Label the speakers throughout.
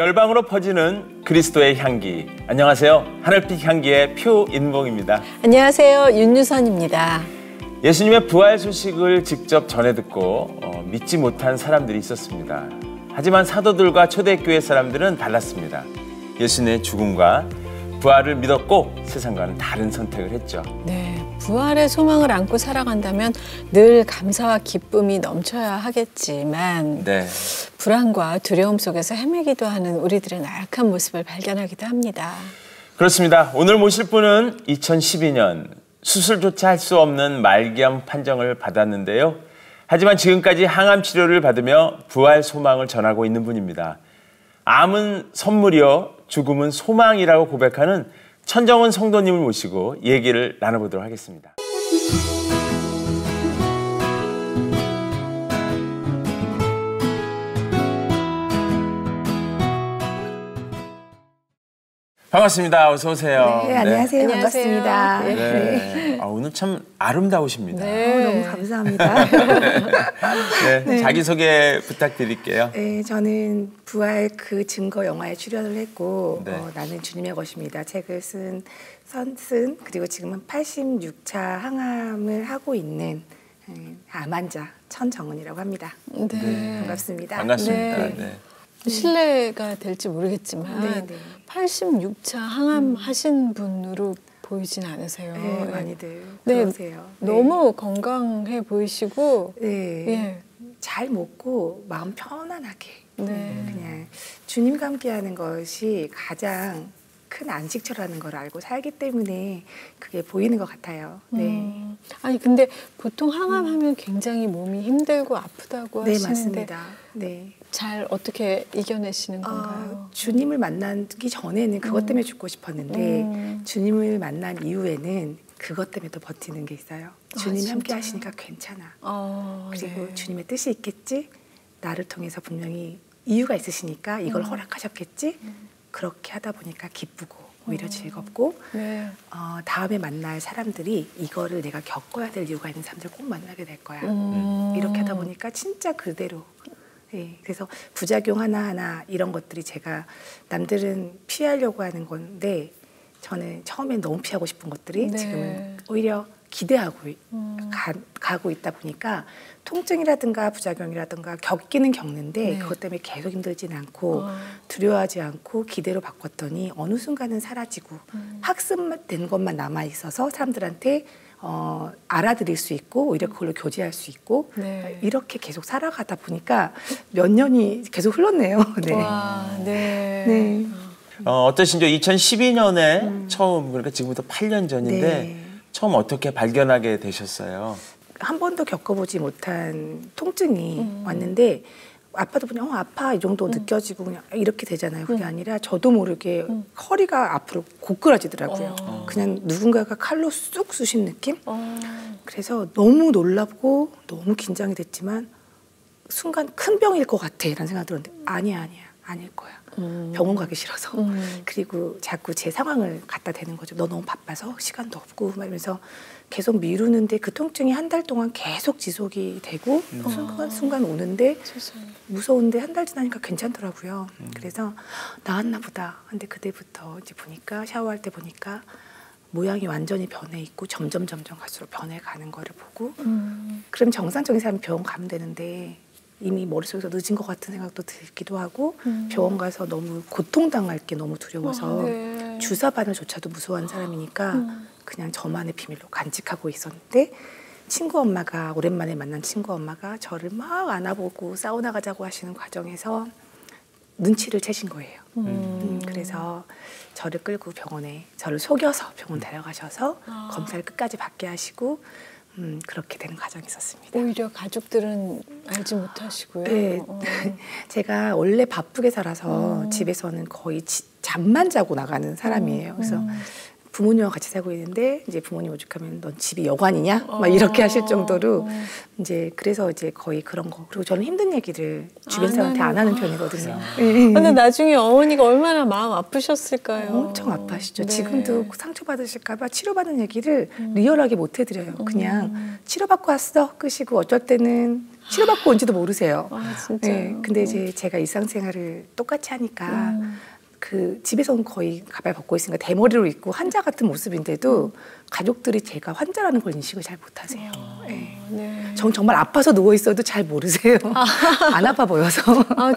Speaker 1: 열방으로 퍼지는 그리스도의 향기. 안녕하세요. 하늘빛 향기의 표인봉입니다.
Speaker 2: 안녕하세요. 윤유선입니다.
Speaker 1: 예수님의 부활 소식을 직접 전해 듣고 믿지 못한 사람들이 있었습니다. 하지만 사도들과 초대교회 사람들은 달랐습니다. 예수님의 죽음과 부활을 믿었고 세상과는 다른 선택을 했죠.
Speaker 2: 네, 부활의 소망을 안고 살아간다면 늘 감사와 기쁨이 넘쳐야 하겠지만 불안과 두려움 속에서 헤매기도 하는 우리들의 나약한 모습을 발견하기도 합니다.
Speaker 1: 그렇습니다. 오늘 모실 분은 2012년 수술조차 할 수 없는 말기암 판정을 받았는데요. 하지만 지금까지 항암 치료를 받으며 부활 소망을 전하고 있는 분입니다. 암은 선물이요, 죽음은 소망이라고 고백하는 천정은 성도님을 모시고 얘기를 나눠보도록 하겠습니다. 반갑습니다. 어서 오세요.
Speaker 3: 네, 안녕하세요.
Speaker 2: 네.
Speaker 3: 반갑습니다.
Speaker 1: 네. 네. 오늘 참 아름다우십니다.
Speaker 2: 네.
Speaker 3: 너무 감사합니다.
Speaker 1: 네. 자기소개 부탁드릴게요.
Speaker 3: 네, 저는 부활 그 증거 영화에 출연을 했고 나는 주님의 것입니다. 책을 쓴 그리고 지금은 86차 항암을 하고 있는 암 환자 천정은이라고 합니다.
Speaker 2: 네.
Speaker 3: 반갑습니다.
Speaker 1: 반갑습니다.
Speaker 2: 네.
Speaker 1: 네.
Speaker 2: 실례가 될지 모르겠지만 86차 항암 하신 분으로 보이진 않으세요.
Speaker 3: 네, 많이들
Speaker 2: 네,
Speaker 3: 그러세요.
Speaker 2: 너무 건강해 보이시고
Speaker 3: 잘 먹고 마음 편안하게
Speaker 2: 네.
Speaker 3: 그냥 주님과 함께하는 것이 가장 큰 안식처라는 걸 알고 살기 때문에 그게 보이는 것 같아요. 네.
Speaker 2: 아니 근데 보통 항암하면 굉장히 몸이 힘들고 아프다고 하시는데
Speaker 3: 맞습니다. 네.
Speaker 2: 잘 어떻게 이겨내시는 건가요?
Speaker 3: 주님을 만나기 전에는 그것 때문에 죽고 싶었는데 주님을 만난 이후에는 그것 때문에 또 버티는 게 있어요. 주님이 함께 하시니까 괜찮아. 그리고 주님의 뜻이 있겠지? 나를 통해서 분명히 이유가 있으시니까 이걸 허락하셨겠지? 그렇게 하다 보니까 기쁘고 오히려 즐겁고 다음에 만날 사람들이 이거를 내가 겪어야 될 이유가 있는 사람들을 꼭 만나게 될 거야. 이렇게 하다 보니까 진짜 그대로 그래서 부작용 하나하나 이런 것들이 제가 남들은 피하려고 하는 건데 저는 처음엔 너무 피하고 싶은 것들이 지금은 오히려 기대하고 가고 있다 보니까 통증이라든가 부작용이라든가 겪기는 겪는데 그것 때문에 계속 힘들진 않고 두려워하지 않고 기대로 바꿨더니 어느 순간은 사라지고 학습된 것만 남아있어서 사람들한테 알아들일 수 있고 오히려 그걸로 교제할 수 있고 이렇게 계속 살아가다 보니까 몇 년이 계속 흘렀네요. 네.
Speaker 2: 와,
Speaker 3: 네.
Speaker 1: 어떠신죠? 2012년에 처음, 그러니까 지금부터 8년 전인데 처음 어떻게 발견하게 되셨어요?
Speaker 3: 한 번도 겪어보지 못한 통증이 왔는데 아파도 그냥 아파 이 정도 느껴지고 그냥 이렇게 되잖아요. 그게 아니라 저도 모르게 허리가 앞으로 고꾸라지더라고요. 그냥 누군가가 칼로 쑥 쑤신 느낌? 그래서 너무 놀랍고 너무 긴장이 됐지만 순간 큰 병일 것 같아 라는 생각이 들었는데 아니야 아닐 거야. 병원 가기 싫어서 그리고 자꾸 제 상황을 갖다 대는 거죠. 너 너무 바빠서 시간도 없고 막 이러면서 계속 미루는데 그 통증이 한 달 동안 계속 지속이 되고 순간 오는데 무서운데 한 달 지나니까 괜찮더라고요. 그래서 나았나 보다. 근데 그때부터 이제 보니까 샤워할 때 보니까 모양이 완전히 변해 있고 점점 갈수록 변해가는 거를 보고 그럼 정상적인 사람이 병원 가면 되는데 이미 머릿속에서 늦은 것 같은 생각도 들기도 하고 병원 가서 너무 고통당할 게 너무 두려워서 주사 바늘조차도 무서워하는 사람이니까 그냥 저만의 비밀로 간직하고 있었는데 친구 엄마가 오랜만에 만난 친구 엄마가 저를 막 안아보고 사우나 가자고 하시는 과정에서 눈치를 채신 거예요. 그래서 저를 끌고 병원에 저를 속여서 병원 데려가셔서 검사를 끝까지 받게 하시고 그렇게 되는 과정이 있었습니다.
Speaker 2: 오히려 가족들은 알지 못하시고요.
Speaker 3: 네. 제가 원래 바쁘게 살아서 집에서는 거의 잠만 자고 나가는 사람이에요. 그래서 부모님과 같이 살고 있는데 이제 부모님 오죽하면 넌 집이 여관이냐? 막 이렇게 하실 정도로 이제 그래서 이제 거의 그런 거. 그리고 저는 힘든 얘기를 주변 사람한테 안 하는 편이거든요.
Speaker 2: 근데 나중에 어머니가 얼마나 마음 아프셨을까요?
Speaker 3: 엄청 아파하시죠. 지금도 상처받으실까 봐 치료받는 얘기를 리얼하게 못 해드려요. 그냥 치료받고 왔어. 끄시고 어쩔 때는 치료받고 온지도 모르세요.
Speaker 2: 진짜.
Speaker 3: 네, 근데 이제 제가 일상생활을 똑같이 하니까 그 집에서는 거의 가발 벗고 있으니까 대머리로 있고 환자 같은 모습인데도 가족들이 제가 환자라는 걸 인식을 잘 못하세요. 네. 전 정말 아파서 누워 있어도 잘 모르세요. 안 아파 보여서.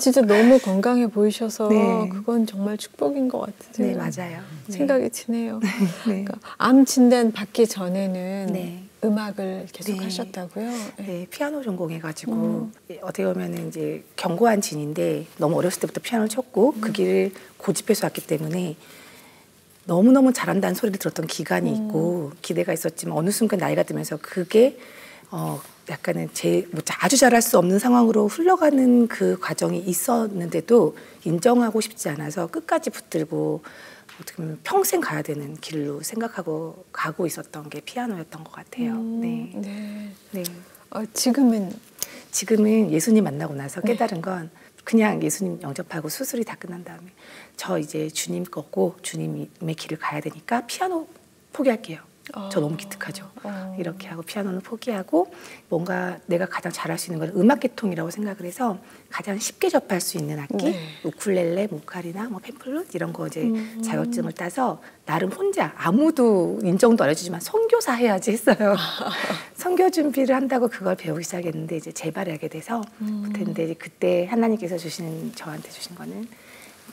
Speaker 2: 진짜 너무 건강해 보이셔서
Speaker 3: 네.
Speaker 2: 그건 정말 축복인 것 같아요.
Speaker 3: 네, 맞아요.
Speaker 2: 생각이 드네요.
Speaker 3: 네.
Speaker 2: 그러니까 암 진단 받기 전에는
Speaker 3: 네.
Speaker 2: 음악을 계속
Speaker 3: 네.
Speaker 2: 하셨다고요?
Speaker 3: 네, 피아노 전공해가지고 어떻게 보면 이제 견고한 진인데 너무 어렸을 때부터 피아노를 쳤고 그 길을 고집해서 왔기 때문에 너무너무 잘한다는 소리를 들었던 기간이 있고 기대가 있었지만 어느 순간 나이가 들면서 그게 약간은 아주 잘할 수 없는 상황으로 흘러가는 그 과정이 있었는데도 인정하고 싶지 않아서 끝까지 붙들고 어떻게 보면 평생 가야 되는 길로 생각하고 가고 있었던 게 피아노였던 것 같아요. 네. 지금은 예수님 만나고 나서 깨달은 건 그냥 예수님 영접하고 수술이 다 끝난 다음에 저 이제 주님 거고 주님의 길을 가야 되니까 피아노 포기할게요. 저 너무 기특하죠. 이렇게 하고 피아노는 포기하고 뭔가 내가 가장 잘할 수 있는 건 음악 계통이라고 생각을 해서 가장 쉽게 접할 수 있는 악기 우쿨렐레, 모카리나, 펜플룻 이런 거 이제 자격증을 따서 나름 혼자 아무도 인정도 안 해주지만 선교사 해야지 했어요. 선교 준비를 한다고 그걸 배우기 시작했는데 이제 재발하게 돼서 근데 그때 하나님께서 저한테 주신 거는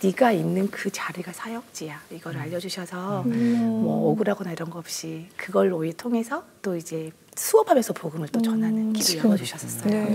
Speaker 3: 네가 있는 그 자리가 사역지야. 이걸 알려주셔서 뭐 억울하거나 이런 거 없이 그걸 오히려 통해서 또 이제 수업하면서 복음을 또 전하는 길을 열어주셨었어요.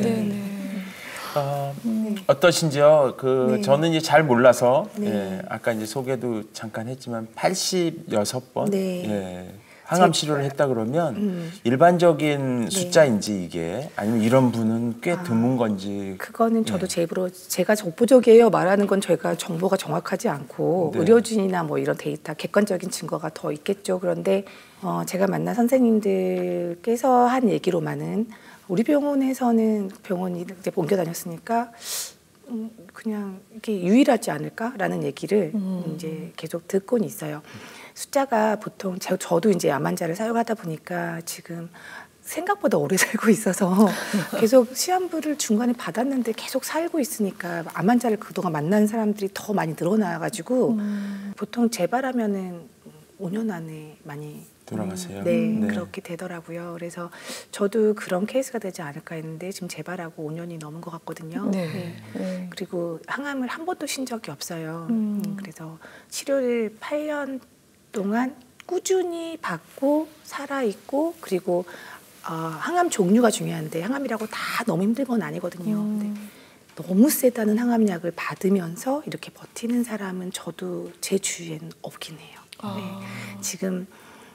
Speaker 1: 어떠신지요?
Speaker 3: 네.
Speaker 1: 저는 이제 잘 몰라서
Speaker 3: 네.
Speaker 1: 아까 이제 소개도 잠깐 했지만 86번
Speaker 3: 네.
Speaker 1: 항암 치료를 했다 그러면 일반적인 숫자인지 이게 아니면 이런 분은 꽤 드문 건지
Speaker 3: 그거는 저도 제 입으로 제가 적부족이에요 말하는 건 저희가 정보가 정확하지 않고 의료진이나 뭐 이런 데이터 객관적인 증거가 더 있겠죠. 그런데 제가 만난 선생님들께서 한 얘기로만은 우리 병원에서는 병원이 이제 옮겨 다녔으니까 그냥 이게 유일하지 않을까라는 얘기를 이제 계속 듣고는 있어요. 숫자가 보통 저도 이제 암 환자를 사용하다 보니까 지금 생각보다 오래 살고 있어서 계속 시한부를 중간에 받았는데 계속 살고 있으니까 암 환자를 그동안 만난 사람들이 더 많이 늘어나가지고 보통 재발하면은 5년 안에 많이
Speaker 1: 돌아가세요.
Speaker 3: 네, 그렇게 되더라고요. 그래서 저도 그런 케이스가 되지 않을까 했는데 지금 재발하고 5년이 넘은 것 같거든요. 그리고 항암을 한 번도 쉰 적이 없어요. 그래서 치료를 8년 동안 꾸준히 받고 살아있고 그리고 항암 종류가 중요한데 항암이라고 다 너무 힘든 건 아니거든요. 근데 너무 세다는 항암약을 받으면서 이렇게 버티는 사람은 저도 제 주위에는 없긴 해요. 지금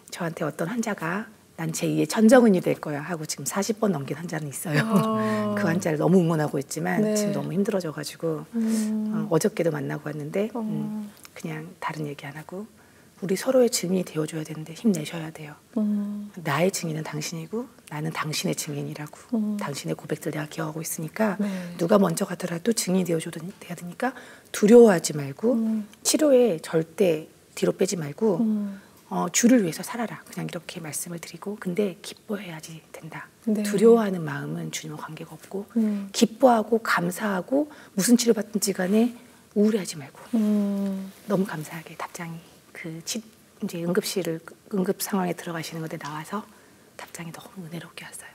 Speaker 3: 저한테 어떤 환자가 난 제2의 천정은이 될 거야 하고 지금 40번 넘긴 환자는 있어요. 그 환자를 너무 응원하고 있지만 지금 너무 힘들어져가지고 어저께도 만나고 왔는데 그냥 다른 얘기 안 하고 우리 서로의 증인이 되어줘야 되는데 힘내셔야 돼요. 나의 증인은 당신이고 나는 당신의 증인이라고 당신의 고백들 내가 기억하고 있으니까 누가 먼저 가더라도 증인이 되어줘야 되니까 두려워하지 말고 치료에 절대 뒤로 빼지 말고 주를 위해서 살아라. 그냥 이렇게 말씀을 드리고 근데 기뻐해야지 된다. 두려워하는 마음은 주님과 관계가 없고 기뻐하고 감사하고 무슨 치료받든지 간에 우울해하지 말고 너무 감사하게 답장이 이제 응급 상황에 들어가시는 건데 나와서 답장이 너무 은혜롭게 왔어요.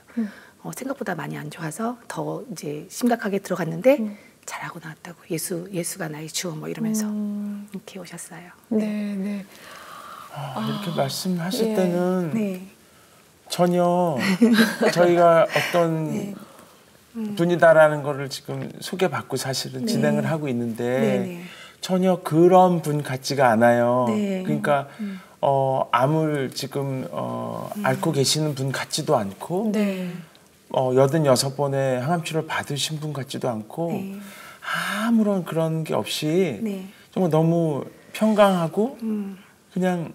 Speaker 3: 생각보다 많이 안 좋아서 더 이제 심각하게 들어갔는데 잘하고 나왔다고 예수가 나의 주어 뭐 이러면서 이렇게 오셨어요.
Speaker 2: 네.
Speaker 1: 이렇게 말씀하실 때는 전혀 저희가 어떤 분이다라는 거를 지금 소개받고 사실은 진행을 하고 있는데 전혀 그런 분 같지가 않아요. 그러니까 암을 지금 앓고 계시는 분 같지도 않고 86번의 항암 치료를 받으신 분 같지도 않고 아무런 그런 게 없이 정말 너무 평강하고 그냥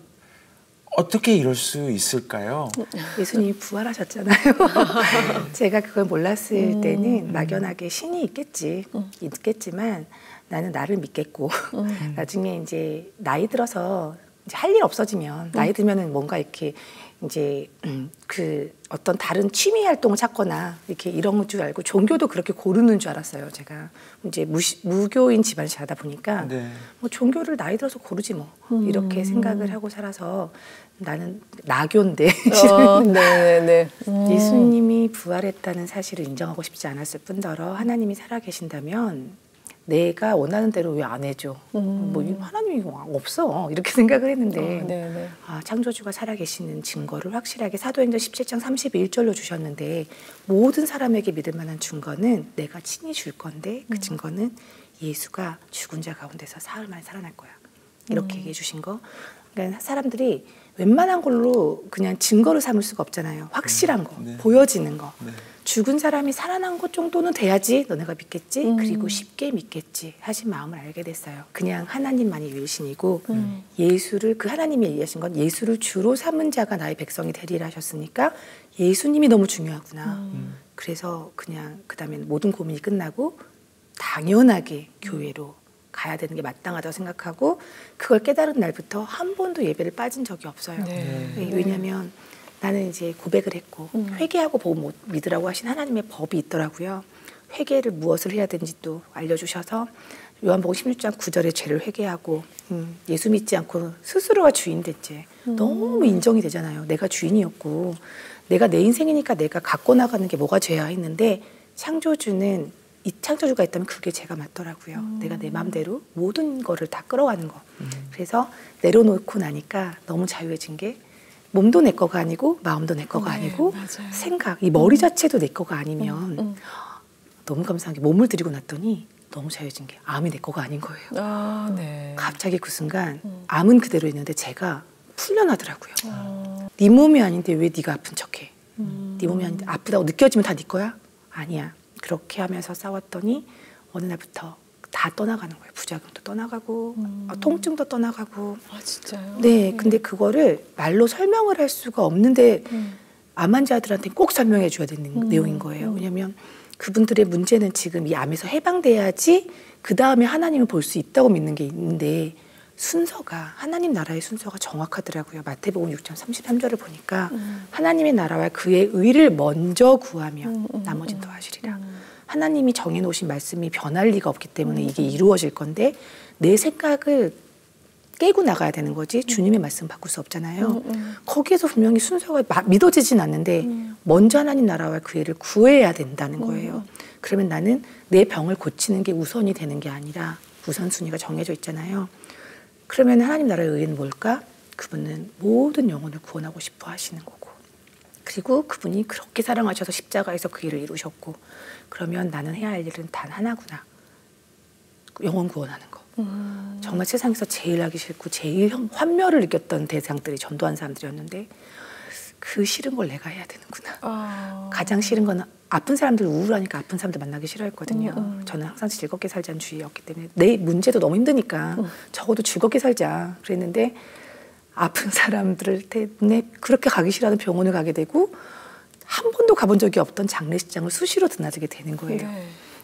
Speaker 1: 어떻게 이럴 수 있을까요?
Speaker 3: 예수님이 부활하셨잖아요. 제가 그걸 몰랐을 때는 막연하게 신이 있겠지만 나는 나를 믿겠고 나중에 이제 나이 들어서 이제 할 일 없어지면 나이 들면은 뭔가 이렇게 이제 그 어떤 다른 취미 활동을 찾거나 이렇게 이런 줄 알고 종교도 그렇게 고르는 줄 알았어요. 제가 이제 무교인 집안에서 자다 보니까
Speaker 1: 네.
Speaker 3: 뭐 종교를 나이 들어서 고르지 뭐 이렇게 생각을 하고 살아서 나는 나교인데
Speaker 2: 네.
Speaker 3: 예수님이 부활했다는 사실을 인정하고 싶지 않았을 뿐더러 하나님이 살아계신다면 내가 원하는 대로 왜 안 해줘? 뭐 하나님이 없어 이렇게 생각을 했는데 창조주가 살아계시는 증거를 확실하게 사도행전 17장 31절로 주셨는데 모든 사람에게 믿을 만한 증거는 내가 친히 줄 건데 그 증거는 예수가 죽은 자 가운데서 사흘 만에 살아날 거야. 이렇게 얘기해 주신 거. 그러니까 사람들이 웬만한 걸로 그냥 증거를 삼을 수가 없잖아요. 확실한 거, 보여지는 거. 죽은 사람이 살아난 것 정도는 돼야지 너네가 믿겠지. 그리고 쉽게 믿겠지 하신 마음을 알게 됐어요. 그냥 하나님만이 유일신이고 예수를 그 하나님이 얘기하신 건 예수를 주로 삼은 자가 나의 백성이 되리라 하셨으니까 예수님이 너무 중요하구나. 그래서 그냥 그다음에는 모든 고민이 끝나고 당연하게 교회로 가야 되는 게 마땅하다고 생각하고 그걸 깨달은 날부터 한 번도 예배를 빠진 적이 없어요. 왜냐하면 나는 이제 고백을 했고 회개하고 보고 믿으라고 하신 하나님의 법이 있더라고요. 회개를 무엇을 해야 되는지 또 알려주셔서 요한복음 16장 9절에 죄를 회개하고 예수 믿지 않고 스스로가 주인 된 죄 너무 인정이 되잖아요. 내가 주인이었고 내가 내 인생이니까 내가 갖고 나가는 게 뭐가 죄야 했는데 창조주는 이 창조주가 있다면 그게 제가 맞더라고요. 내가 내 마음대로 모든 거를 다 끌어가는 거. 그래서 내려놓고 나니까 너무 자유해진 게 몸도 내 거가 아니고 마음도 내 거가 아니고 맞아요. 생각, 이 머리 자체도 내 거가 아니면 너무 감사한 게 몸을 들이고 났더니 너무 자유해진 게 암이 내 거가 아닌 거예요. 갑자기 그 순간 암은 그대로 있는데 제가 풀려나더라고요. 네 몸이 아닌데 왜 네가 아픈 척해? 네 몸이 아닌데 아프다고 느껴지면 다 네 거야? 아니야. 그렇게 하면서 싸웠더니 어느 날부터 다 떠나가는 거예요. 부작용도 떠나가고 통증도 떠나가고.
Speaker 2: 아 진짜요?
Speaker 3: 네. 근데 그거를 말로 설명을 할 수가 없는데 암 환자들한테 꼭 설명해 줘야 되는 내용인 거예요. 왜냐하면 그분들의 문제는 지금 이 암에서 해방돼야지 그 다음에 하나님을 볼 수 있다고 믿는 게 있는데 순서가 하나님 나라의 순서가 정확하더라고요. 마태복음 6장 33절을 보니까 하나님의 나라와 그의 의를 먼저 구하며 나머지는 더하시리라. 하나님이 정해놓으신 말씀이 변할 리가 없기 때문에 이게 이루어질 건데 내 생각을 깨고 나가야 되는 거지 주님의 말씀 바꿀 수 없잖아요. 거기에서 분명히 순서가 믿어지진 않는데 먼저 하나님 나라와 그 의를 구해야 된다는 거예요. 그러면 나는 내 병을 고치는 게 우선이 되는 게 아니라 우선순위가 정해져 있잖아요. 그러면 하나님 나라의 의는 뭘까? 그분은 모든 영혼을 구원하고 싶어 하시는 거고 그리고 그분이 그렇게 사랑하셔서 십자가에서 그 일을 이루셨고 그러면 나는 해야 할 일은 단 하나구나. 영혼 구원하는 거. 정말 세상에서 제일 하기 싫고 제일 환멸을 느꼈던 대상들이 전도한 사람들이었는데 그 싫은 걸 내가 해야 되는구나. 가장 싫은 건 아픈 사람들 우울하니까 아픈 사람들 만나기 싫어했거든요. 저는 항상 즐겁게 살자는 주의였기 때문에 내 문제도 너무 힘드니까 적어도 즐겁게 살자 그랬는데 아픈 사람들 때문에 그렇게 가기 싫어하는 병원을 가게 되고 한 번도 가본 적이 없던 장례식장을 수시로 드나들게 되는 거예요.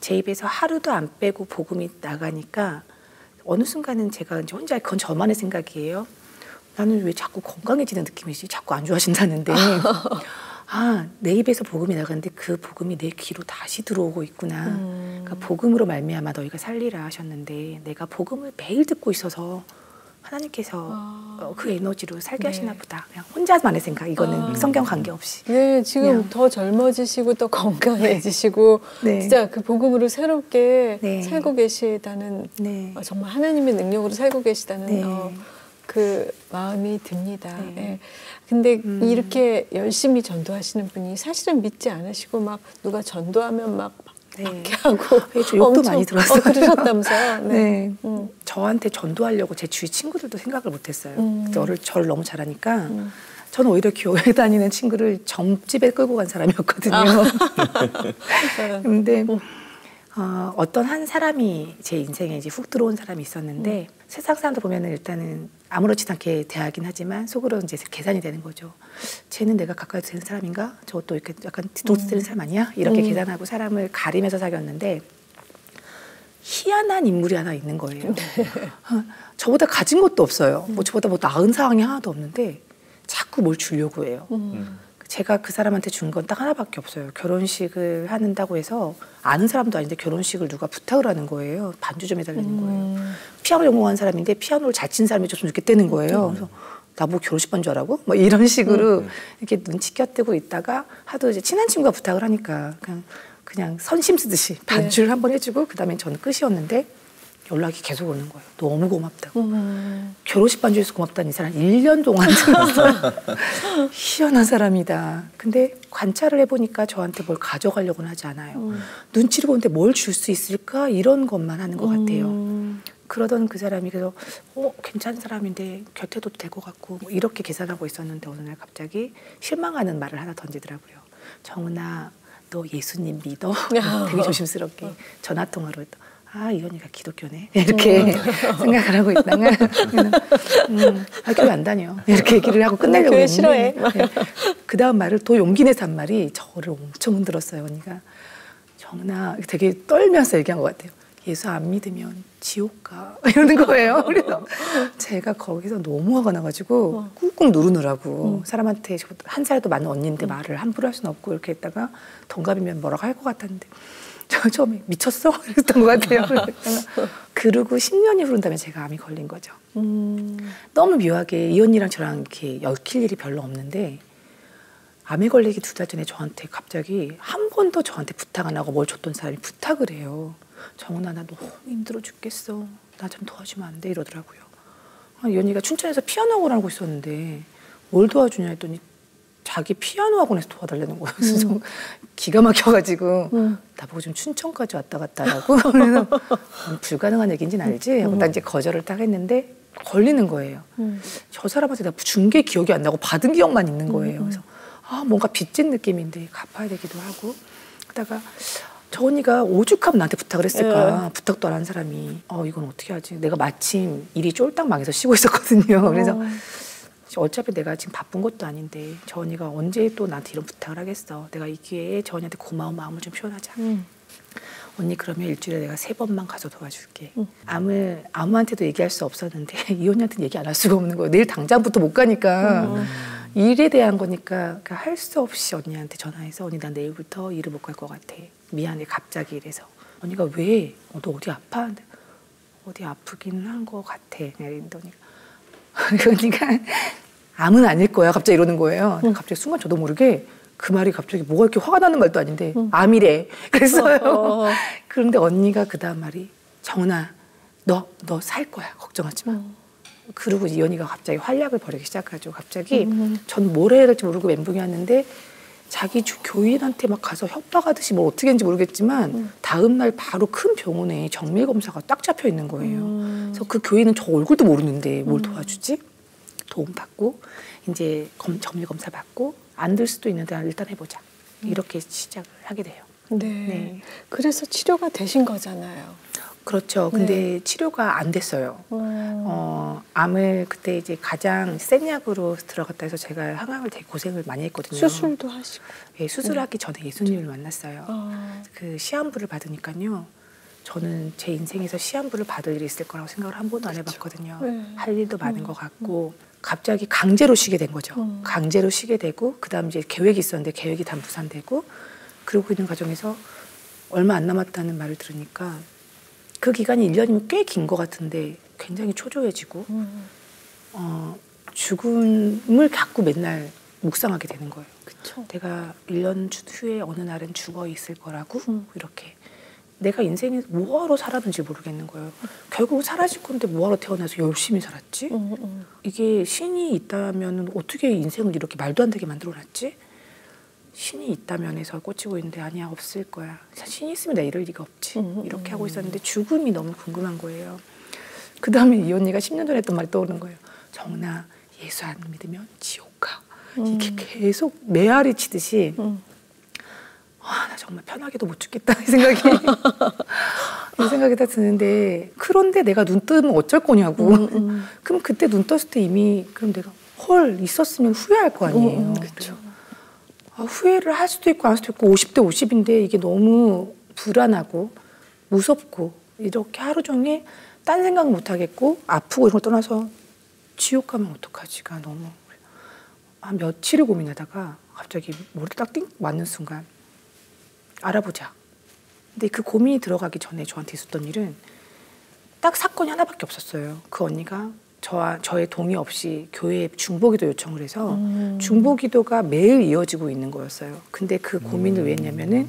Speaker 3: 제 입에서 하루도 안 빼고 복음이 나가니까 어느 순간은 제가 이제 혼자 그건 저만의 생각이에요. 나는 왜 자꾸 건강해지는 느낌이지? 자꾸 안 좋아진다는데 내 입에서 복음이 나가는데 그 복음이 내 귀로 다시 들어오고 있구나. 그러니까 복음으로 말미암아 너희가 살리라 하셨는데 내가 복음을 매일 듣고 있어서 하나님께서 그 에너지로 살게 하시나 보다. 그냥 혼자만의 생각. 이거는 성경 관계없이.
Speaker 2: 네, 지금 그냥. 더 젊어지시고 또 건강해지시고 진짜 그 복음으로 새롭게 살고 계시다는 정말 하나님의 능력으로 살고 계시다는 그 마음이 듭니다. 근데 이렇게 열심히 전도하시는 분이 사실은 믿지 않으시고 막 누가 전도하면 막 박해하고
Speaker 3: 욕도 많이 들었어요.
Speaker 2: 그러셨다면서요?
Speaker 3: 저한테 전도하려고 제 주위 친구들도 생각을 못했어요. 저를 너무 잘하니까 저는 오히려 교회 다니는 친구를 점집에 끌고 간 사람이었거든요. 근데 어떤 한 사람이 제 인생에 이제 훅 들어온 사람이 있었는데 세상 사람들 보면은 일단은 아무렇지도 않게 대하긴 하지만 속으로 이제 계산이 되는 거죠. 쟤는 내가 가까이 되는 사람인가? 저것도 이렇게 약간 뒤통수 사람 아니야? 이렇게 계산하고 사람을 가리면서 사귀었는데 희한한 인물이 하나 있는 거예요. 저보다 가진 것도 없어요. 뭐 저보다 뭐 나은 상황이 하나도 없는데 자꾸 자꾸 뭘 주려고 해요. 제가 그 사람한테 준 건 딱 하나밖에 없어요. 결혼식을 한다고 해서 아는 사람도 아닌데 결혼식을 누가 부탁을 하는 거예요. 반주 좀 해달라는 거예요. 피아노 전공한 사람인데 피아노를 잘 친 사람이 줬으면 좋겠다는 거예요. 그래서 나보고 결혼식 반주 하라고? 뭐 이런 식으로 이렇게 눈치 껴뜨고 있다가 하도 이제 친한 친구가 부탁을 하니까 그냥 선심 쓰듯이 반주를 한번 해주고 그다음에 저는 끝이었는데 연락이 계속 오는 거예요. 너무 고맙다고. 결혼식 반주에서 고맙다는 이 사람 1년 동안 들었어요. 희한한 사람이다. 근데 관찰을 해보니까 저한테 뭘 가져가려고는 하지 않아요. 눈치를 보는데 뭘 줄 수 있을까? 이런 것만 하는 것 같아요. 그러던 그 사람이 그래서 괜찮은 사람인데 곁에 둬도 될 것 같고 뭐 이렇게 계산하고 있었는데 어느 날 갑자기 실망하는 말을 하나 던지더라고요. 정은아, 너 예수님 믿어? 되게 조심스럽게 전화통화로 했다. 이 언니가 기독교네 이렇게 생각을 하고 있다가 교회 안 다녀 이렇게 얘기를 하고 끝내려고
Speaker 2: 교회
Speaker 3: 했는데
Speaker 2: 싫어해.
Speaker 3: 네. 그 다음 말을 또 용기 내서 한 말이 저를 엄청 흔들었어요. 언니가 정은아 되게 떨면서 얘기한 것 같아요. 예수 안 믿으면 지옥 가 이러는 거예요. 그래서 제가 거기서 너무 화가 나가지고 꾹꾹 누르느라고 사람한테 한 살도 많은 언니인데 말을 함부로 할 수는 없고 이렇게 했다가 동갑이면 뭐라고 할 것 같았는데 저 처음에 미쳤어? 이랬던 것 같아요. 그러고 10년이 흐른 다음에 제가 암이 걸린 거죠. 너무 묘하게 이 언니랑 저랑 이렇게 엮일 일이 별로 없는데 암에 걸리기 2달 전에 저한테 갑자기 한 번도 저한테 부탁 안 하고 뭘 줬던 사람이 부탁을 해요. 정은아, 나 너무 힘들어 죽겠어. 나 좀 도와주면 안 돼? 이러더라고요. 이 언니가 춘천에서 피아노 학원 하고 있었는데 뭘 도와주냐 했더니 자기 피아노 학원에서 도와달라는 거예요. 그래서 기가 막혀가지고 나보고 좀 춘천까지 왔다 갔다 하라고. 그래서 불가능한 얘기인지는 알지? 하고 난 이제 거절을 딱 했는데 걸리는 거예요. 저 사람한테 나 준 게 기억이 안 나고 받은 기억만 있는 거예요. 그래서 뭔가 빚진 느낌인데 갚아야 되기도 하고. 그러다가 저 언니가 오죽하면 나한테 부탁을 했을까. 부탁도 안 한 사람이 이건 어떻게 하지? 내가 마침 일이 쫄딱 망해서 쉬고 있었거든요. 그래서 어차피 내가 지금 바쁜 것도 아닌데 저 언니가 언제 또 나한테 이런 부탁을 하겠어. 내가 이 기회에 저 언니한테 고마운 마음을 좀 표현하자. 언니 그러면 일주일에 내가 3번만 가서 도와줄게. 암을 아무한테도 얘기할 수 없었는데 이 언니한테는 얘기 안 할 수가 없는 거예요. 내일 당장부터 못 가니까. 일에 대한 거니까 할 수 없이 언니한테 전화해서 언니 나 내일부터 일을 못 갈 것 같아. 미안해 갑자기 이래서. 언니가 왜? 너 어디 아파? 어디 아프긴 한 것 같아. 이러더니 그러니까 암은 아닐 거야. 갑자기 이러는 거예요. 갑자기 순간 저도 모르게 그 말이 갑자기 뭐가 이렇게 화가 나는 말도 아닌데 암이래. 그랬어요. 그런데 언니가 그 다음 말이 정은아 너 살 거야. 걱정하지 마. 그리고 이 언니가 갑자기 활약을 벌이기 시작하죠. 갑자기 전 뭘 해야 될지 모르고 멘붕이 왔는데 자기 교인한테 막 가서 협박하듯이 뭘 어떻게 했는지 모르겠지만 다음 날 바로 큰 병원에 정밀 검사가 딱 잡혀 있는 거예요. 그래서 그 교인은 저 얼굴도 모르는데 뭘 도와주지? 도움 받고 이제 정밀 검사 받고 안 될 수도 있는데 일단 해보자. 이렇게 시작을 하게 돼요.
Speaker 2: 네. 그래서 치료가 되신 거잖아요.
Speaker 3: 그렇죠. 근데 치료가 안 됐어요. 암을 그때 이제 가장 센 약으로 들어갔다 해서 제가 항암을 되게 고생을 많이 했거든요.
Speaker 2: 수술도 하시고.
Speaker 3: 예, 수술하기 전에 예수님을 만났어요. 그 시한부를 받으니까요. 저는 제 인생에서 시한부를 받을 일이 있을 거라고 생각을 한 번도 안 해봤거든요. 할 일도 많은 것 같고 갑자기 강제로 쉬게 된 거죠. 강제로 쉬게 되고 그다음 이제 계획이 있었는데 계획이 다 무산되고 그러고 있는 과정에서 얼마 안 남았다는 말을 들으니까 그 기간이 1년이면 꽤 긴 것 같은데 굉장히 초조해지고 죽음을 자꾸 맨날 묵상하게 되는 거예요.
Speaker 2: 그쵸.
Speaker 3: 내가 1년 후에 어느 날은 죽어 있을 거라고 이렇게 내가 인생에 뭐하러 살았는지 모르겠는 거예요. 결국 사라질 건데 뭐하러 태어나서 열심히 살았지? 이게 신이 있다면 어떻게 인생을 이렇게 말도 안 되게 만들어놨지? 신이 있다면 해서 꽂히고 있는데 아니야 없을 거야. 신이 있으면 나 이럴 리가 없지. 이렇게 하고 있었는데 죽음이 너무 궁금한 거예요. 그 다음에 이 언니가 10년 전에 했던 말이 떠오르는 거예요. 정은아 예수 안 믿으면 지옥 가. 이게 계속 메아리 치듯이 나 정말 편하게도 못 죽겠다 이 생각이 다 드는데 그런데 내가 눈 뜨면 어쩔 거냐고. 그럼 그때 눈 떴을 때 이미 그럼 내가 헐 있었으면 후회할 거 아니에요.
Speaker 2: 그렇죠.
Speaker 3: 후회를 할 수도 있고 안 할 수도 있고 50대 50인데 이게 너무 불안하고 무섭고 이렇게 하루 종일 딴 생각 못 하겠고 아프고 이런 걸 떠나서 지옥 가면 어떡하지가 너무 한 며칠을 고민하다가 갑자기 머리 딱 띵 맞는 순간 알아보자. 근데 그 고민이 들어가기 전에 저한테 있었던 일은 딱 사건이 하나밖에 없었어요. 그 언니가 저의 동의 없이 교회에 중보기도 요청을 해서 중보기도가 매일 이어지고 있는 거였어요. 근데 그 고민을 왜 했냐면은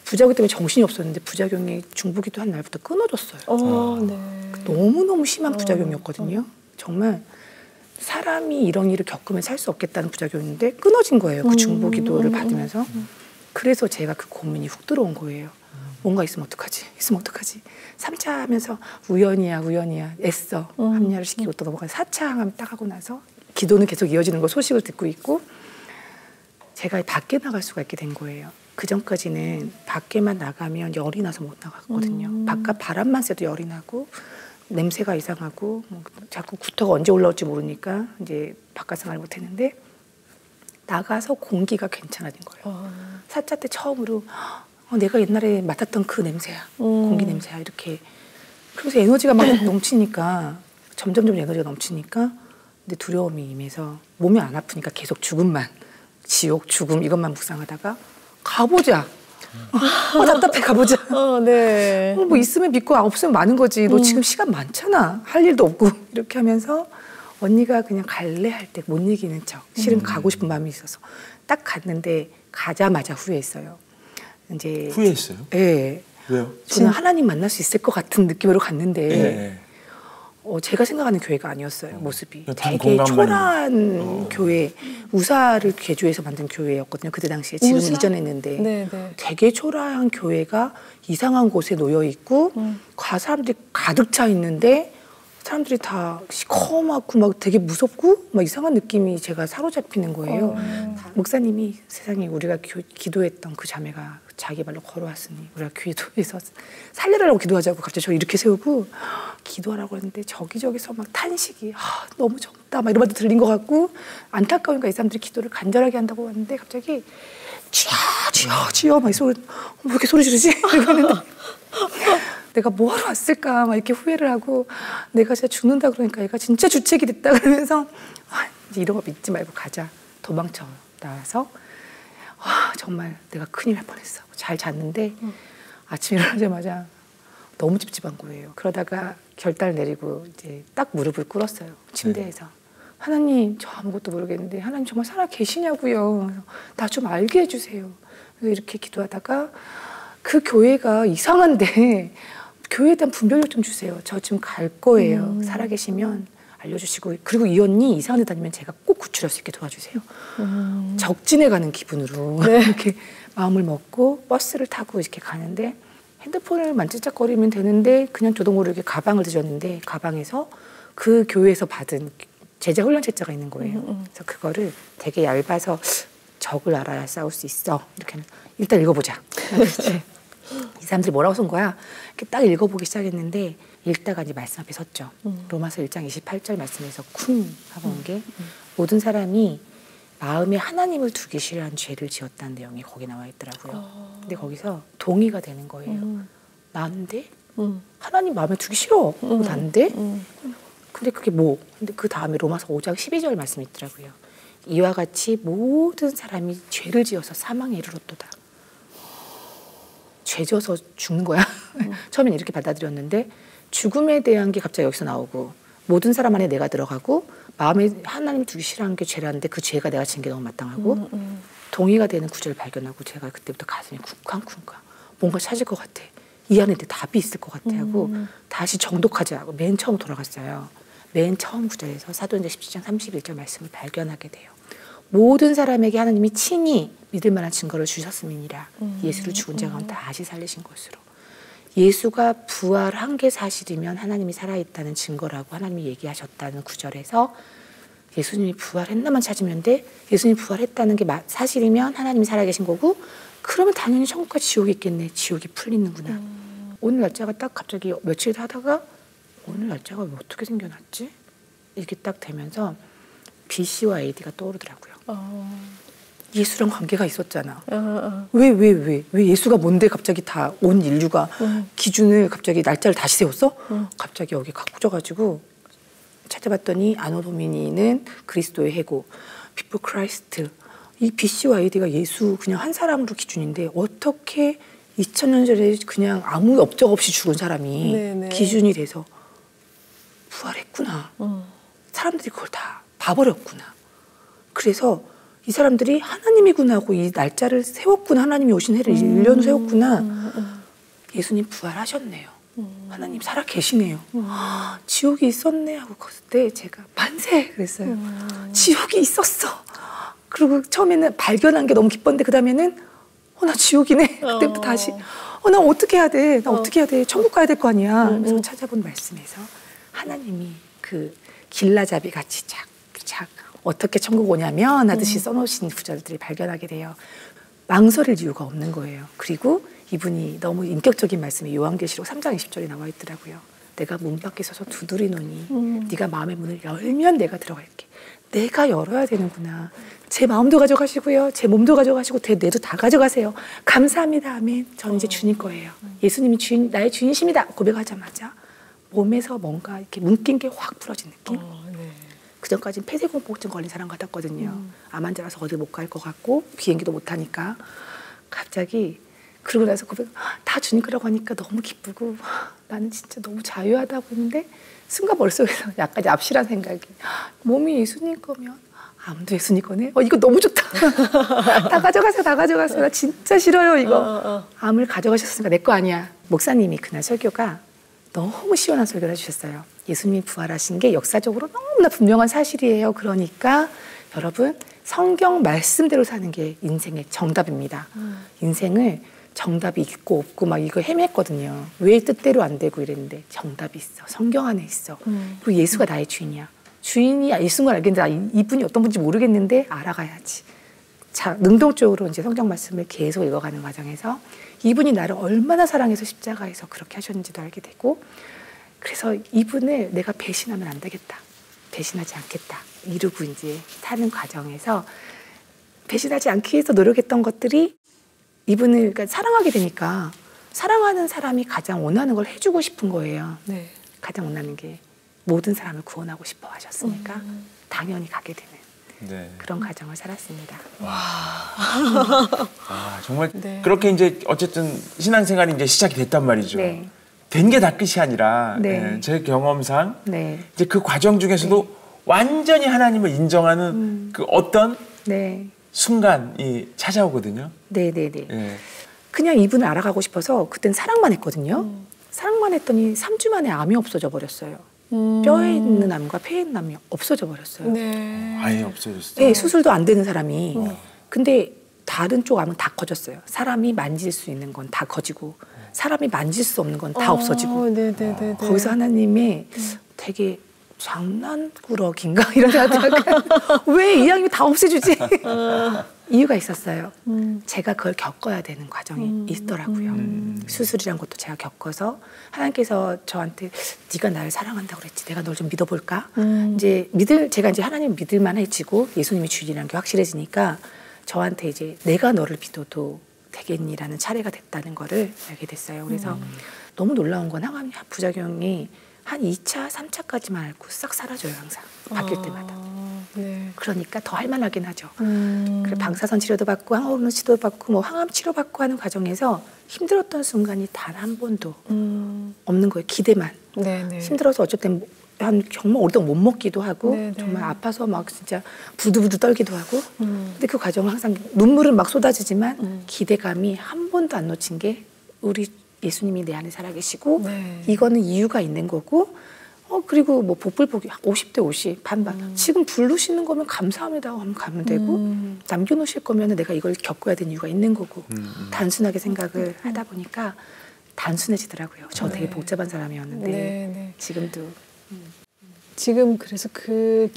Speaker 3: 부작용 때문에 정신이 없었는데 부작용이 중보기도 한 날부터 끊어졌어요.
Speaker 2: 네.
Speaker 3: 너무너무 심한 부작용이었거든요. 정말 사람이 이런 일을 겪으면 살 수 없겠다는 부작용인데 끊어진 거예요. 그 중보기도를 받으면서. 그래서 제가 그 고민이 훅 들어온 거예요. 뭔가 있으면 어떡하지? 있으면 어떡하지? 3차 하면서 우연이야 애써 합리화를 시키고 또 넘어가 4차 항암 딱 하고 나서 기도는 계속 이어지는 거 소식을 듣고 있고 제가 밖에 나갈 수가 있게 된 거예요. 그 전까지는 밖에만 나가면 열이 나서 못 나갔거든요. 바깥 바람만 쐬도 열이 나고 냄새가 이상하고 뭐 자꾸 구토가 언제 올라올지 모르니까 이제 바깥 생활을 못 했는데 나가서 공기가 괜찮아진 거예요. 4차 때 처음으로 내가 옛날에 맡았던 그 냄새야. 공기 냄새야. 이렇게. 그래서 에너지가 막 넘치니까 점점 에너지가 넘치니까 근데 두려움이 임해서 몸이 안 아프니까 계속 죽음만 지옥 죽음 이것만 묵상하다가 가보자. 답답해 가보자.
Speaker 2: 네.
Speaker 3: 뭐 있으면 믿고 없으면 많은 거지. 너 지금 시간 많잖아. 할 일도 없고 이렇게 하면서 언니가 그냥 갈래 할 때 못 이기는 척. 실은 가고 싶은 마음이 있어서 딱 갔는데 가자마자 후회했어요. 이제
Speaker 1: 후회했어요?
Speaker 3: 네.
Speaker 1: 왜요?
Speaker 3: 저는 하나님 만날 수 있을 것 같은 느낌으로 갔는데
Speaker 1: 네.
Speaker 3: 제가 생각하는 교회가 아니었어요. 모습이 되게
Speaker 1: 공간만
Speaker 3: 초라한 교회, 우사를 개조해서 만든 교회였거든요. 그때 당시에 지금 이전했는데
Speaker 2: 네네.
Speaker 3: 되게 초라한 교회가 이상한 곳에 놓여 있고 사람들이 가득 차 있는데 사람들이 다 시커멓고 막 되게 무섭고 막 이상한 느낌이 제가 사로잡히는 거예요. 목사님이 세상에 우리가 기도했던 그 자매가 자기 발로 걸어왔으니 우리가 기도해서 살려달라고 기도하자고 갑자기 저 이렇게 세우고 기도하라고 했는데 저기저기서 막 탄식이 너무 젊다 막 이런 말도 들린 것 같고 안타까우니까 이 사람들이 기도를 간절하게 한다고 하는데 갑자기 쥐어 막 이 소리 왜 이렇게 소리 지르지? 이러고 했는데 내가 뭐하러 왔을까 막 이렇게 후회를 하고 내가 진짜 죽는다 그러니까 얘가 진짜 주책이 됐다 그러면서 이제 이런 거 믿지 말고 가자 도망쳐 나와서 정말 내가 큰일 날 뻔했어. 잘 잤는데 아침에 일어나자마자 너무 찝찝한 거예요. 그러다가 결단을 내리고 이제 딱 무릎을 꿇었어요. 침대에서. 하나님 저 아무것도 모르겠는데 하나님 정말 살아 계시냐고요. 나 좀 알게 해주세요. 그래서 이렇게 기도하다가 그 교회가 이상한데 교회에 대한 분별력 좀 주세요. 저 지금 갈 거예요. 살아계시면 알려주시고 그리고 이 언니 이상한 데 다니면 제가 꼭 구출할 수 있게 도와주세요. 적진에 가는 기분으로 이렇게 마음을 먹고 버스를 타고 이렇게 가는데 핸드폰을 만지작거리면 되는데 그냥 저도 모르게 가방을 뒤졌는데 가방에서 그 교회에서 받은 제자 훈련 책자가 있는 거예요. 그래서 그거를 되게 얇아서 적을 알아야 싸울 수 있어. 이렇게 일단 읽어보자. 이 사람들이 뭐라고 쓴 거야? 이렇게 딱 읽어보기 시작했는데 읽다가 이제 말씀 앞에 섰죠. 로마서 1장 28절 말씀에서 쿵 하고 온 게 모든 사람이 마음에 하나님을 두기 싫어한 죄를 지었다는 내용이 거기 나와 있더라고요. 근데 거기서 동의가 되는 거예요. 난데? 하나님 마음에 두기 싫어. 난데? 근데 그게 뭐? 근데 그 다음에 로마서 5장 12절 말씀이 있더라고요. 이와 같이 모든 사람이 죄를 지어서 사망에 이르렀도다. 죄 지어서 죽는 거야. 처음엔 이렇게 받아들였는데 죽음에 대한 게 갑자기 여기서 나오고 모든 사람 안에 내가 들어가고 마음에 하나님 두기 싫어하는 게 죄라는데 그 죄가 내가 지은 게 너무 마땅하고 동의가 되는 구절을 발견하고 제가 그때부터 가슴이 쿵쾅쿵쾅 뭔가 찾을 것 같아. 이 안에 내 답이 있을 것 같아 하고 다시 정독하자 하고 맨 처음 돌아갔어요. 맨 처음 구절에서 사도행전 17장 31절 말씀을 발견하게 돼요. 모든 사람에게 하나님이 친히 믿을 만한 증거를 주셨음이니라. 예수를 죽은 자 가운데 다시 살리신 것으로. 예수가 부활한 게 사실이면 하나님이 살아있다는 증거라고 하나님이 얘기하셨다는 구절에서 예수님이 부활했나만 찾으면 돼. 예수님이 부활했다는 게 사실이면 하나님이 살아계신 거고 그러면 당연히 천국과 지옥이 있겠네. 지옥이 풀리는구나. 오늘 날짜가 딱 갑자기 며칠 하다가 오늘 날짜가 왜 어떻게 생겨났지? 이렇게 딱 되면서 BC와 AD가 떠오르더라고요. 예수랑 관계가 있었잖아. 왜 예수가 뭔데 갑자기 다 온 인류가 기준을 갑자기 날짜를 다시 세웠어? 갑자기 여기 각 꽂아가지고 찾아봤더니 아노 도미니는 그리스도의 해고 비포 크라이스트. 이 BCYD가 예수 그냥 한 사람으로 기준인데 어떻게 2000년 전에 그냥 아무 업적 없이 죽은 사람이 네네. 기준이 돼서 부활했구나. 사람들이 그걸 다 봐버렸구나. 그래서 이 사람들이 하나님이구나 하고 이 날짜를 세웠구나. 하나님이 오신 해를 1년 세웠구나. 예수님 부활하셨네요. 하나님 살아 계시네요. 지옥이 있었네 하고 그때 제가 만세 그랬어요. 지옥이 있었어. 그리고 처음에는 발견한 게 너무 기뻤는데 그 다음에는 나 지옥이네. 그때부터 다시 나 어떻게 해야 돼? 나 어떻게 해야 돼? 천국 가야 될 거 아니야. 그래서 찾아본 말씀에서 하나님이 그 길라잡이 같이 착 어떻게 천국 오냐면 하듯이 써놓으신 구절들이 발견하게 돼요. 망설일 이유가 없는 거예요. 그리고 이분이 너무 인격적인 말씀이 요한계시록 3장 20절에 나와 있더라고요. 내가 문 밖에 서서 두드리노니 네가 마음의 문을 열면 내가 들어갈게. 내가 열어야 되는구나. 제 마음도 가져가시고요. 제 몸도 가져가시고 제 뇌도 다 가져가세요. 감사합니다. 아멘. 저는 이제 주님 거예요. 예수님이 나의 주인이십니다. 고백하자마자 몸에서 뭔가 이렇게 묶인 게 확 풀어진 느낌. 네. 그전까지는 폐쇄공포증 걸린 사람 같았거든요. 암 환자라서 어디 못 갈 것 같고 비행기도 못 타니까 갑자기 그러고 나서 다 주님 거라고 하니까 너무 기쁘고 나는 진짜 너무 자유하다고 했는데 순간 머릿속에서 약간 압실한 생각이 몸이 예수님 거면 암도 예수님 거네? 이거 너무 좋다. 다 가져가세요. 다 가져가세요. 나 진짜 싫어요 이거. 암을 가져가셨으니까 내 거 아니야. 목사님이 그날 설교가 너무 시원한 설교를 해주셨어요. 예수님이 부활하신 게 역사적으로 너무나 분명한 사실이에요. 그러니까 여러분 성경 말씀대로 사는 게 인생의 정답입니다. 인생을 정답이 있고 없고 막 이거 헤맸거든요. 왜 뜻대로 안 되고 이랬는데 정답이 있어. 성경 안에 있어. 그리고 예수가 나의 주인이야. 주인이 예수인 걸 알겠는데 이분이 어떤 분인지 모르겠는데 알아가야지. 자, 능동적으로 이제 성경 말씀을 계속 읽어가는 과정에서 이분이 나를 얼마나 사랑해서 십자가에서 그렇게 하셨는지도 알게 되고 그래서 이분을 내가 배신하면 안 되겠다. 배신하지 않겠다. 이루고 이제 사는 과정에서 배신하지 않기 위해서 노력했던 것들이 이분을 그러니까 사랑하게 되니까 사랑하는 사람이 가장 원하는 걸 해주고 싶은 거예요. 네. 가장 원하는 게 모든 사람을 구원하고 싶어 하셨으니까 당연히 가게 되는 네. 그런 과정을 살았습니다.
Speaker 1: 와, 정말 네. 그렇게 이제 어쨌든 신앙생활이 이제 시작이 됐단 말이죠. 네. 된 게 다 끝이 아니라 네. 제 경험상 네. 이제 그 과정 중에서도 네. 완전히 하나님을 인정하는 그 어떤 네. 순간이 찾아오거든요.
Speaker 3: 네네네. 네. 그냥 이분을 알아가고 싶어서 그땐 사랑만 했거든요. 사랑만 했더니 3주 만에 암이 없어져 버렸어요. 뼈에 있는 암과 폐에 있는 암이 없어져 버렸어요.
Speaker 1: 네. 아예 없어졌어요.
Speaker 3: 네, 수술도 안 되는 사람이. 근데 다른 쪽 암은 다 커졌어요. 사람이 만질 수 있는 건 다 커지고 사람이 만질 수 없는 건 다 없어지고. 네네네. 거기서 하나님이 되게 장난꾸러기인가 이런 생각이 왜 이왕이면 다 없애주지? 이유가 있었어요. 제가 그걸 겪어야 되는 과정이 있더라고요. 수술이란 것도 제가 겪어서 하나님께서 저한테 네가 나를 사랑한다고 그랬지. 내가 널 좀 믿어볼까? 이제 제가 이제 하나님 믿을 만해지고 예수님이 주인이라는 게 확실해지니까 저한테 이제 내가 너를 믿어도 되겠니라는 차례가 됐다는 거를 알게 됐어요. 그래서 너무 놀라운 건 항암 부작용이 한 2차, 3차까지만 앓고 싹 사라져요. 항상 바뀔 때마다. 네. 그러니까 더 할만하긴 하죠. 그래 방사선 치료도 받고 항암 치료도 받고 뭐 항암 치료 받고 하는 과정에서 힘들었던 순간이 단 한 번도 없는 거예요. 기대만. 네네. 힘들어서 어쩔 땐 정말 오랫동안 못 먹기도 하고 네네. 정말 아파서 막 진짜 부들부들 떨기도 하고 근데 그 과정은 항상 눈물은 막 쏟아지지만 기대감이 한 번도 안 놓친 게 우리 예수님이 내 안에 살아계시고 네. 이거는 이유가 있는 거고 그리고 뭐 복불복이 50대 50 반반 지금 부르시는 거면 감사합니다 하면 가면 되고 남겨놓으실 거면 내가 이걸 겪어야 되는 이유가 있는 거고 단순하게 생각을 하다 보니까 단순해지더라고요. 저 되게 복잡한 사람이었는데 네. 지금도
Speaker 2: 지금 그래서 그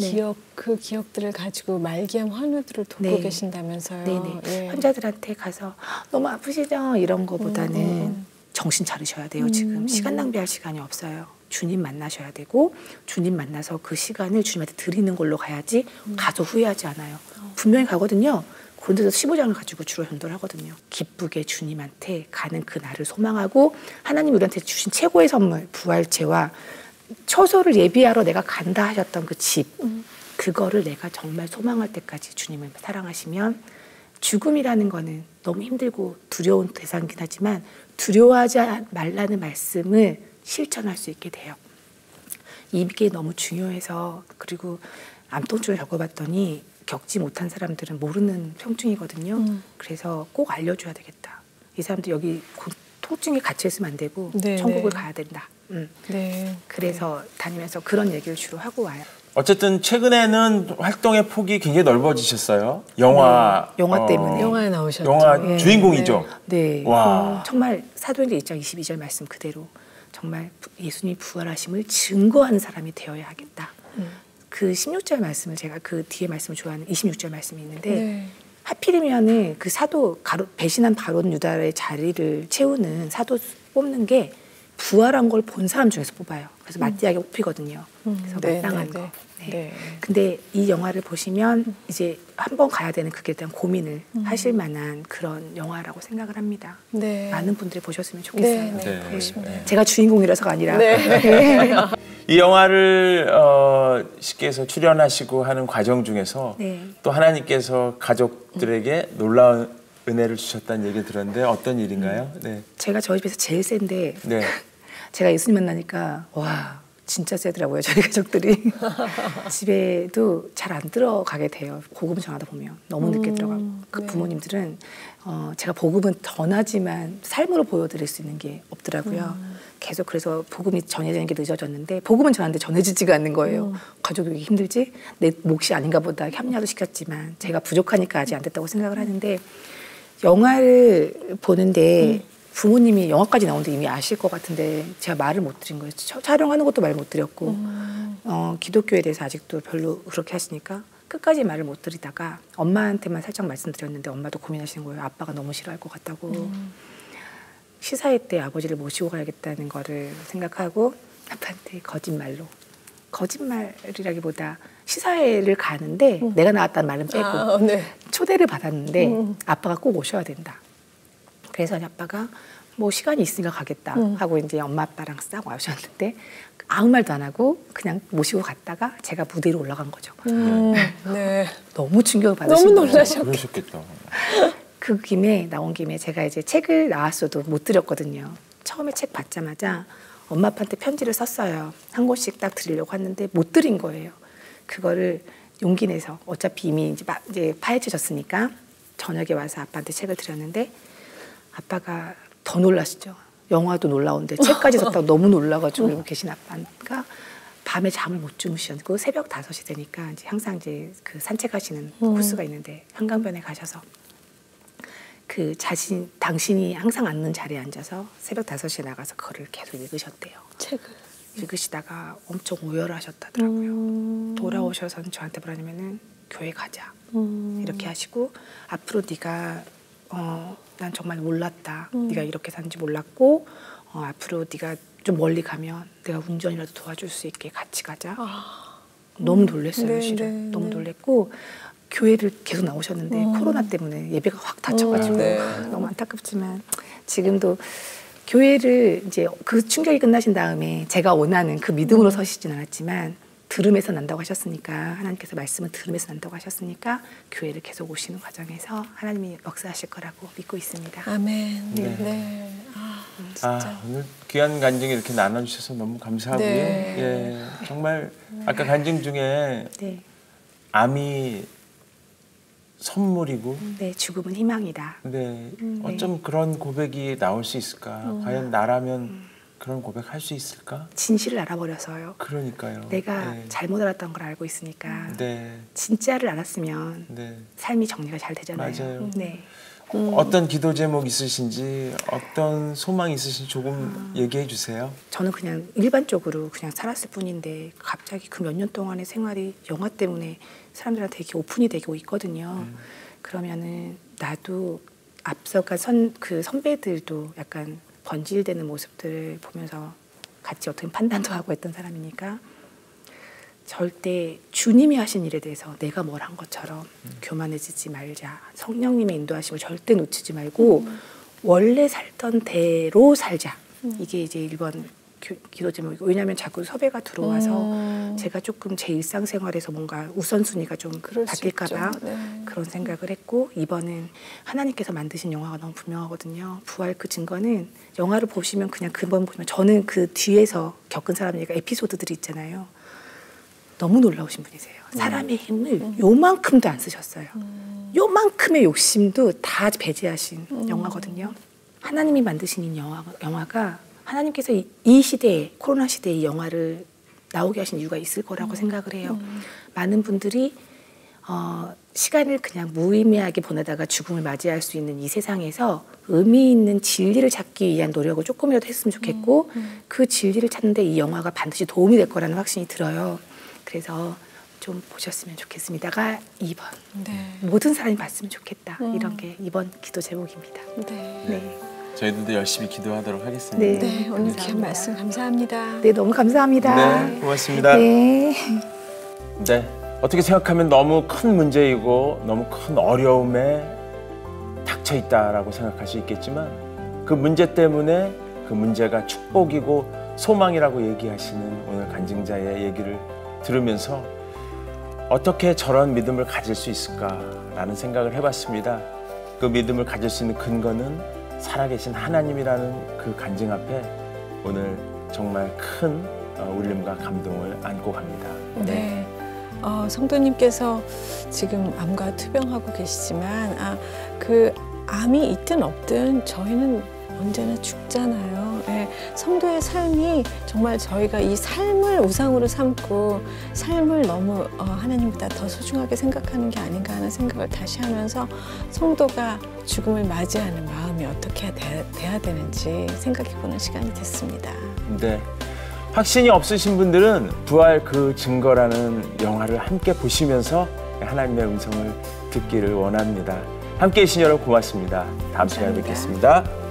Speaker 2: 기억들을 가지고 말기암 환우들을 돕고 네. 계신다면서요.
Speaker 3: 네네. 예. 환자들한테 가서 너무 아프시죠? 이런 거보다는 정신 차리셔야 돼요. 지금 시간 낭비할 시간이 없어요. 주님 만나셔야 되고 주님 만나서 그 시간을 주님한테 드리는 걸로 가야지 가서 후회하지 않아요. 분명히 가거든요. 그런 데서 15장을 가지고 주로 전도를 하거든요. 기쁘게 주님한테 가는 그 날을 소망하고 하나님이 우리한테 주신 최고의 선물 부활체와 처소를 예비하러 내가 간다 하셨던 그 집 그거를 내가 정말 소망할 때까지 주님을 사랑하시면 죽음이라는 거는 너무 힘들고 두려운 대상이긴 하지만 두려워하지 말라는 말씀을 실천할 수 있게 돼요. 이게 너무 중요해서 그리고 암통증을 겪어봤더니 겪지 못한 사람들은 모르는 통증이거든요. 그래서 꼭 알려줘야 되겠다. 이 사람들 여기 통증에 갇혀있으면 안 되고
Speaker 2: 네,
Speaker 3: 천국을
Speaker 2: 네.
Speaker 3: 가야 된다.
Speaker 2: 네.
Speaker 3: 그래서 다니면서 그런 얘기를 주로 하고 와요.
Speaker 1: 어쨌든 최근에는 활동의 폭이 굉장히 넓어지셨어요. 영화
Speaker 3: 때문에.
Speaker 2: 영화에 나오셨죠.
Speaker 1: 영화
Speaker 3: 네,
Speaker 1: 주인공이죠.
Speaker 3: 네.
Speaker 1: 와.
Speaker 3: 정말 사도행전 1장 22절 말씀 그대로 정말 예수님이 부활하심을 증거하는 사람이 되어야 하겠다. 그 16절 말씀을 제가 그 뒤에 말씀을 좋아하는 26절 말씀이 있는데
Speaker 2: 네.
Speaker 3: 하필이면은 그 사도 배신한 바론 유다의 자리를 채우는 사도 뽑는 게 부활한 걸 본 사람 중에서 뽑아요. 그래서 마띠아게 뽑히거든요. 그래서
Speaker 2: 네,
Speaker 3: 마땅한
Speaker 2: 네,
Speaker 3: 거.
Speaker 2: 네.
Speaker 3: 네.
Speaker 2: 네.
Speaker 3: 근데 이 영화를 보시면 이제 한번 가야 되는 그게 대한 고민을 하실 만한 그런 영화라고 생각을 합니다.
Speaker 2: 네.
Speaker 3: 많은 분들이 보셨으면 좋겠어요.
Speaker 2: 네, 네.
Speaker 1: 네.
Speaker 2: 보고 싶네요.
Speaker 3: 제가 주인공이라서가 아니라
Speaker 2: 네.
Speaker 1: 이 영화를 쉽게 해서 출연하시고 하는 과정 중에서
Speaker 3: 네.
Speaker 1: 또 하나님께서 가족들에게 놀라운 은혜를 주셨다는 얘기 들었는데 어떤 일인가요? 네.
Speaker 3: 제가 저희 집에서 제일 센데
Speaker 1: 네.
Speaker 3: 제가 예수님 만나니까 와 진짜 세더라고요. 저희 가족들이. 집에도 잘 안 들어가게 돼요. 복음 전하다 보면 너무 늦게 들어가고. 그
Speaker 2: 네.
Speaker 3: 부모님들은 제가 복음은 전하지만 삶으로 보여드릴 수 있는 게 없더라고요. 계속 그래서 복음이 전해지는 게 늦어졌는데 복음은 전하는데 전해지지가 않는 거예요. 가족이 왜 힘들지? 내 몫이 아닌가 보다 협력도 시켰지만 제가 부족하니까 아직 안 됐다고 생각을 하는데 영화를 보는데 부모님이 영화까지 나오는데 이미 아실 것 같은데 제가 말을 못 드린 거예요. 촬영하는 것도 말 못 드렸고 기독교에 대해서 아직도 별로 그렇게 하시니까 끝까지 말을 못 드리다가 엄마한테만 살짝 말씀드렸는데 엄마도 고민하시는 거예요. 아빠가 너무 싫어할 것 같다고. 시사회 때 아버지를 모시고 가야겠다는 거를 생각하고 아빠한테 거짓말이라기보다 시사회를 가는데 내가 나왔다는 말은 빼고
Speaker 2: 네.
Speaker 3: 초대를 받았는데 아빠가 꼭 오셔야 된다. 그래서 아빠가 뭐 시간이 있으니까 가겠다 하고 이제 엄마 아빠랑 싹 와주셨는데 아무 말도 안 하고 그냥 모시고 갔다가 제가 무대 위로 올라간 거죠.
Speaker 2: 네.
Speaker 3: 너무 충격을 받으신
Speaker 2: 너무
Speaker 3: 거예요.
Speaker 2: 놀라셨겠다.
Speaker 1: 그러셨겠다.
Speaker 3: 그 김에 나온 김에 제가 이제 책을 나왔어도 못 드렸거든요. 처음에 책 받자마자 엄마 아빠한테 편지를 썼어요. 한 권씩 딱 드리려고 했는데 못 드린 거예요. 그거를 용기 내서 어차피 이미 이제 파헤쳐졌으니까 저녁에 와서 아빠한테 책을 드렸는데 아빠가 더 놀라시죠. 영화도 놀라운데 책까지 썼다고 너무 놀라가지고 계신 아빠가 밤에 잠을 못 주무셨고 새벽 5시 되니까 이제 항상 이제 그 산책하시는 코스가 있는데 한강변에 가셔서 그 당신이 항상 앉는 자리에 앉아서 새벽 5시에 나가서 그거를 계속 읽으셨대요.
Speaker 2: 책을.
Speaker 3: 읽으시다가 엄청 오열하셨다더라고요. 돌아오셔서는 저한테 뭐라냐면은 교회 가자. 이렇게 하시고 앞으로 네가 난 정말 몰랐다. 네가 이렇게 사는지 몰랐고 앞으로 네가 좀 멀리 가면 내가 운전이라도 도와줄 수 있게 같이 가자. 너무 놀랐어요.
Speaker 2: 네,
Speaker 3: 실은.
Speaker 2: 네,
Speaker 3: 너무
Speaker 2: 네.
Speaker 3: 놀랬고 교회를 계속 나오셨는데 코로나 때문에 예배가 확 닫혀가지고
Speaker 2: 네.
Speaker 3: 너무 안타깝지만 지금도 교회를 이제 그 충격이 끝나신 다음에 제가 원하는 그 믿음으로 서시진 않았지만 들음에서 난다고 하셨으니까 하나님께서 말씀을 들음에서 난다고 하셨으니까 교회를 계속 오시는 과정에서 하나님이 역사하실 거라고 믿고 있습니다.
Speaker 2: 아멘.
Speaker 1: 네.
Speaker 2: 네. 진짜.
Speaker 1: 오늘 귀한 간증 이렇게 나눠주셔서 너무 감사하고요.
Speaker 2: 네.
Speaker 1: 예, 정말 아까 간증 중에
Speaker 3: 네,
Speaker 1: 암이 선물이고
Speaker 3: 네, 죽음은 희망이다.
Speaker 1: 네, 어쩜 그런 고백이 나올 수 있을까? 과연 나라면 그런 고백할 수 있을까?
Speaker 3: 진실을 알아버려서요.
Speaker 1: 그러니까요.
Speaker 3: 내가
Speaker 1: 네.
Speaker 3: 잘못 알았던 걸 알고 있으니까
Speaker 1: 네,
Speaker 3: 진짜를 알았으면
Speaker 1: 네.
Speaker 3: 삶이 정리가 잘 되잖아요.
Speaker 1: 맞아요.
Speaker 3: 네.
Speaker 1: 어떤 기도 제목 있으신지, 어떤 소망 있으신지 조금 얘기해 주세요.
Speaker 3: 저는 그냥 일반적으로 그냥 살았을 뿐인데 갑자기 그 몇 년 동안의 생활이 영화 때문에 사람들한테 이렇게 오픈이 되고 있거든요. 그러면은 나도 앞서간 그 선배들도 약간 번질되는 모습들을 보면서 같이 어떻게 판단도 하고 했던 사람이니까 절대 주님이 하신 일에 대해서 내가 뭘 한 것처럼 교만해지지 말자. 성령님의 인도하심을 절대 놓치지 말고 원래 살던 대로 살자. 이게 이제 일본 기도 제목이고 왜냐하면 자꾸 섭외가 들어와서 제가 조금 제 일상생활에서 뭔가 우선순위가 좀 바뀔까 봐 그런 생각을 했고 2번은 하나님께서 만드신 영화가 너무 분명하거든요. 부활 그 증거는 영화를 보시면 그냥 그번 보시면 저는 그 뒤에서 겪은 사람 얘기가 에피소드들이 있잖아요. 너무 놀라우신 분이세요. 사람의 힘을 요만큼도 안 쓰셨어요. 요만큼의 욕심도 다 배제하신 영화거든요. 하나님이 만드신 이 영화가 하나님께서 이 시대에 코로나 시대에 이 영화를 나오게 하신 이유가 있을 거라고 생각을 해요. 많은 분들이 시간을 그냥 무의미하게 보내다가 죽음을 맞이할 수 있는 이 세상에서 의미 있는 진리를 찾기 위한 노력을 조금이라도 했으면 좋겠고 그 진리를 찾는데 이 영화가 반드시 도움이 될 거라는 확신이 들어요. 그래서 좀 보셨으면 좋겠습니다가 2번. 모든 사람이 봤으면 좋겠다. 이런 게 2번 기도 제목입니다. 네.
Speaker 1: 저희들도 열심히 기도하도록 하겠습니다.
Speaker 2: 네, 오늘 귀한 말씀 감사합니다.
Speaker 3: 네, 너무 감사합니다.
Speaker 1: 네, 고맙습니다.
Speaker 3: 네.
Speaker 1: 어떻게 생각하면 너무 큰 문제이고 너무 큰 어려움에 닥쳐 있다라고 생각할 수 있겠지만 그 문제 때문에 그 문제가 축복이고 소망이라고 얘기하시는 오늘 간증자의 얘기를 들으면서 어떻게 저런 믿음을 가질 수 있을까라는 생각을 해봤습니다. 그 믿음을 가질 수 있는 근거는 살아계신 하나님이라는 그 간증 앞에 오늘 정말 큰 울림과 감동을 안고 갑니다.
Speaker 2: 네. 성도님께서 지금 암과 투병하고 계시지만 그 암이 있든 없든 저희는 언제나 죽잖아요. 네. 성도의 삶이 정말 저희가 이 삶을 우상으로 삼고 삶을 너무 하나님보다 더 소중하게 생각하는 게 아닌가 하는 생각을 다시 하면서 성도가 죽음을 맞이하는 마음이 어떻게 돼야 되는지 생각해보는 시간이 됐습니다.
Speaker 1: 네. 확신이 없으신 분들은 부활 그 증거라는 영화를 함께 보시면서 하나님의 음성을 듣기를 원합니다. 함께해 주신 여러분 고맙습니다. 다음 시간에 뵙겠습니다.